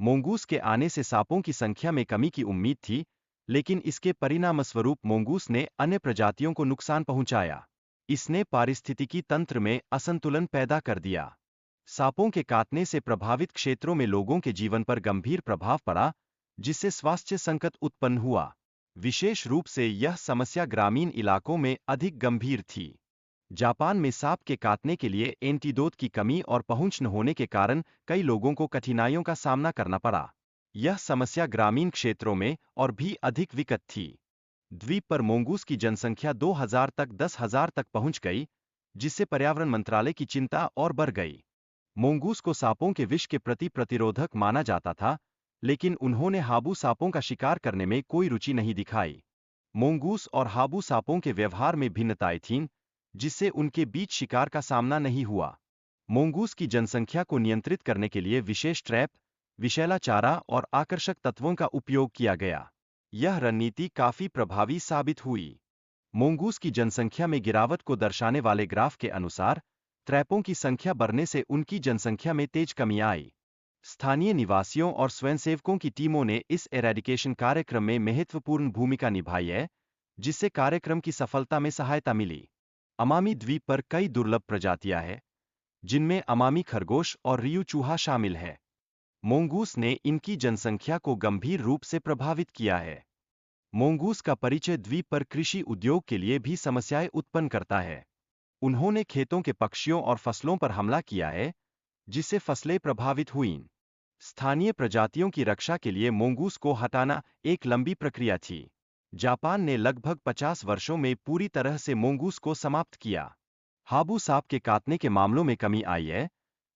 मोंगूस के आने से सांपों की संख्या में कमी की उम्मीद थी, लेकिन इसके परिणामस्वरूप मोंगूस ने अन्य प्रजातियों को नुकसान पहुंचाया। इसने पारिस्थितिकी तंत्र में असंतुलन पैदा कर दिया। सांपों के काटने से प्रभावित क्षेत्रों में लोगों के जीवन पर गंभीर प्रभाव पड़ा, जिससे स्वास्थ्य संकट उत्पन्न हुआ। विशेष रूप से यह समस्या ग्रामीण इलाकों में अधिक गंभीर थी। जापान में सांप के काटने के लिए एंटीडोट की कमी और पहुंच न होने के कारण कई लोगों को कठिनाइयों का सामना करना पड़ा। यह समस्या ग्रामीण क्षेत्रों में और भी अधिक विकट थी। द्वीप पर मोंगूस की जनसंख्या 2000 तक 10,000 तक पहुंच गई, जिससे पर्यावरण मंत्रालय की चिंता और बढ़ गई। मोंगूस को सांपों के विष के प्रति प्रतिरोधक माना जाता था, लेकिन उन्होंने हाबू सांपों का शिकार करने में कोई रुचि नहीं दिखाई। मोंगूस और हाबू सांपों के व्यवहार में भिन्नताएं थीं, जिससे उनके बीच शिकार का सामना नहीं हुआ। मोंगूस की जनसंख्या को नियंत्रित करने के लिए विशेष ट्रैप, विषैला चारा और आकर्षक तत्वों का उपयोग किया गया। यह रणनीति काफी प्रभावी साबित हुई। मोंगूस की जनसंख्या में गिरावट को दर्शाने वाले ग्राफ के अनुसार, ट्रैपों की संख्या बढ़ने से उनकी जनसंख्या में तेज कमी आई। स्थानीय निवासियों और स्वयंसेवकों की टीमों ने इस एरेडिकेशन कार्यक्रम में महत्वपूर्ण भूमिका निभाई है, जिससे कार्यक्रम की सफलता में सहायता मिली। अमामी द्वीप पर कई दुर्लभ प्रजातियां हैं, जिनमें अमामी खरगोश और रियू चूहा शामिल है। मोंगूस ने इनकी जनसंख्या को गंभीर रूप से प्रभावित किया है। मोंगूस का परिचय द्वीप पर कृषि उद्योग के लिए भी समस्याएं उत्पन्न करता है। उन्होंने खेतों के पक्षियों और फसलों पर हमला किया है, जिससे फसलें प्रभावित हुईं। स्थानीय प्रजातियों की रक्षा के लिए मोंगूस को हटाना एक लंबी प्रक्रिया थी। जापान ने लगभग 50 वर्षों में पूरी तरह से मोंगूस को समाप्त किया। हाबू सांप के काटने के मामलों में कमी आई है,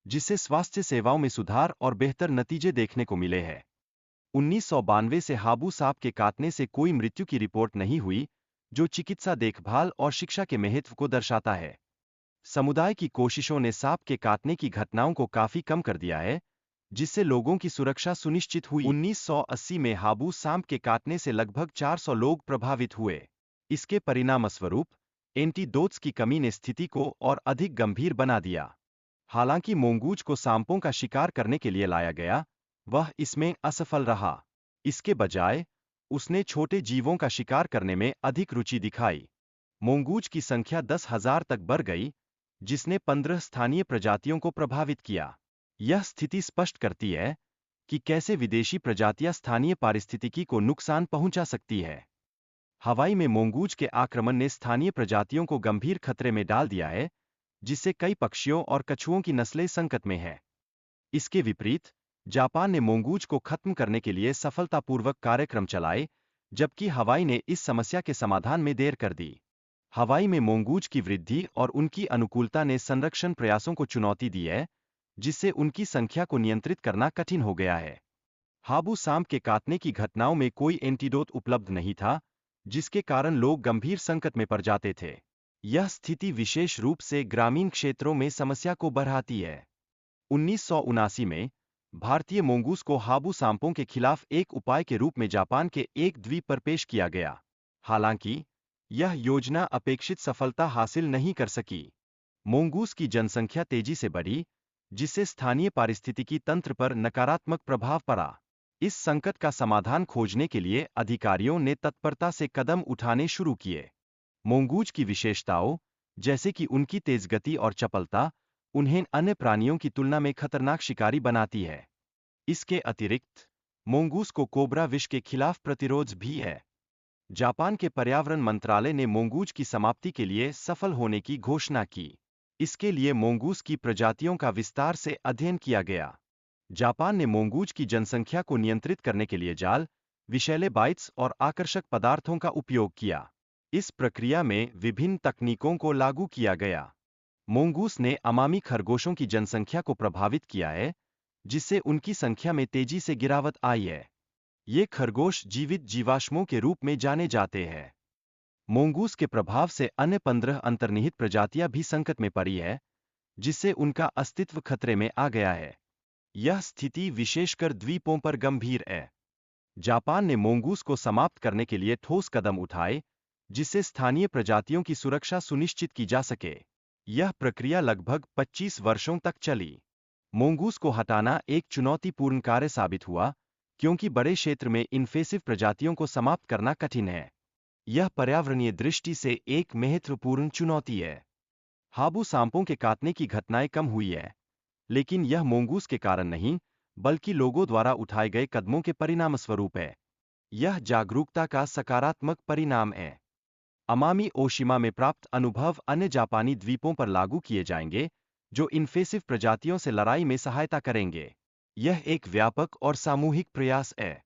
जिससे स्वास्थ्य सेवाओं में सुधार और बेहतर नतीजे देखने को मिले हैं। 1992 से हाबू सांप के काटने से कोई मृत्यु की रिपोर्ट नहीं हुई, जो चिकित्सा देखभाल और शिक्षा के महत्व को दर्शाता है। समुदाय की कोशिशों ने सांप के काटने की घटनाओं को काफी कम कर दिया है, जिससे लोगों की सुरक्षा सुनिश्चित हुई। 1980 में हाबू सांप के काटने से लगभग 400 लोग प्रभावित हुए। इसके परिणामस्वरूप एंटीडोट्स की कमी ने स्थिति को और अधिक गंभीर बना दिया। हालांकि मोंगूज को सांपों का शिकार करने के लिए लाया गया, वह इसमें असफल रहा। इसके बजाय उसने छोटे जीवों का शिकार करने में अधिक रुचि दिखाई। मोंगूज की संख्या 10,000 तक बढ़ गई, जिसने 15 स्थानीय प्रजातियों को प्रभावित किया। यह स्थिति स्पष्ट करती है कि कैसे विदेशी प्रजातियां स्थानीय पारिस्थितिकी को नुकसान पहुंचा सकती है। हवाई में मोंगूज के आक्रमण ने स्थानीय प्रजातियों को गंभीर खतरे में डाल दिया है, जिससे कई पक्षियों और कछुओं की नस्लें संकट में हैं। इसके विपरीत, जापान ने मोंगूज को खत्म करने के लिए सफलतापूर्वक कार्यक्रम चलाए, जबकि हवाई ने इस समस्या के समाधान में देर कर दी। हवाई में मोंगूज की वृद्धि और उनकी अनुकूलता ने संरक्षण प्रयासों को चुनौती दी है, जिससे उनकी संख्या को नियंत्रित करना कठिन हो गया है। हाबू सांप के काटने की घटनाओं में कोई एंटीडोट उपलब्ध नहीं था, जिसके कारण लोग गंभीर संकट में पड़ जाते थे। यह स्थिति विशेष रूप से ग्रामीण क्षेत्रों में समस्या को बढ़ाती है। 1979 में भारतीय मोंगूस को हाबू सांपों के खिलाफ एक उपाय के रूप में जापान के एक द्वीप पर पेश किया गया। हालांकि यह योजना अपेक्षित सफलता हासिल नहीं कर सकी। मोंगूस की जनसंख्या तेजी से बढ़ी, जिससे स्थानीय पारिस्थितिकी तंत्र पर नकारात्मक प्रभाव पड़ा। इस संकट का समाधान खोजने के लिए अधिकारियों ने तत्परता से कदम उठाने शुरू किए। मोंगूज की विशेषताओं, जैसे कि उनकी तेज गति और चपलता, उन्हें अन्य प्राणियों की तुलना में खतरनाक शिकारी बनाती है। इसके अतिरिक्त, मोंगूस को कोबरा विष के खिलाफ प्रतिरोध भी है। जापान के पर्यावरण मंत्रालय ने मोंगूज की समाप्ति के लिए सफल होने की घोषणा की। इसके लिए मोंगूस की प्रजातियों का विस्तार से अध्ययन किया गया। जापान ने मोंगूज की जनसंख्या को नियंत्रित करने के लिए जाल, विषैले बाइट्स और आकर्षक पदार्थों का उपयोग किया। इस प्रक्रिया में विभिन्न तकनीकों को लागू किया गया। मोंगूस ने अमामी खरगोशों की जनसंख्या को प्रभावित किया है, जिससे उनकी संख्या में तेजी से गिरावट आई है। ये खरगोश जीवित जीवाश्मों के रूप में जाने जाते हैं। मोंगूस के प्रभाव से अन्य 15 अंतर्निहित प्रजातियां भी संकट में पड़ी है, जिससे उनका अस्तित्व खतरे में आ गया है। यह स्थिति विशेषकर द्वीपों पर गंभीर है। जापान ने मोंगूस को समाप्त करने के लिए ठोस कदम उठाए, जिससे स्थानीय प्रजातियों की सुरक्षा सुनिश्चित की जा सके। यह प्रक्रिया लगभग 25 वर्षों तक चली। मोंगूस को हटाना एक चुनौतीपूर्ण कार्य साबित हुआ, क्योंकि बड़े क्षेत्र में इन्वेसिव प्रजातियों को समाप्त करना कठिन है। यह पर्यावरणीय दृष्टि से एक महत्वपूर्ण चुनौती है। हाबू सांपों के काटने की घटनाएं कम हुई है, लेकिन यह मोंगूस के कारण नहीं, बल्कि लोगों द्वारा उठाए गए कदमों के परिणामस्वरूप है। यह जागरूकता का सकारात्मक परिणाम है। अमामी ओशिमा में प्राप्त अनुभव अन्य जापानी द्वीपों पर लागू किए जाएंगे, जो इन्वेसिव प्रजातियों से लड़ाई में सहायता करेंगे। यह एक व्यापक और सामूहिक प्रयास है।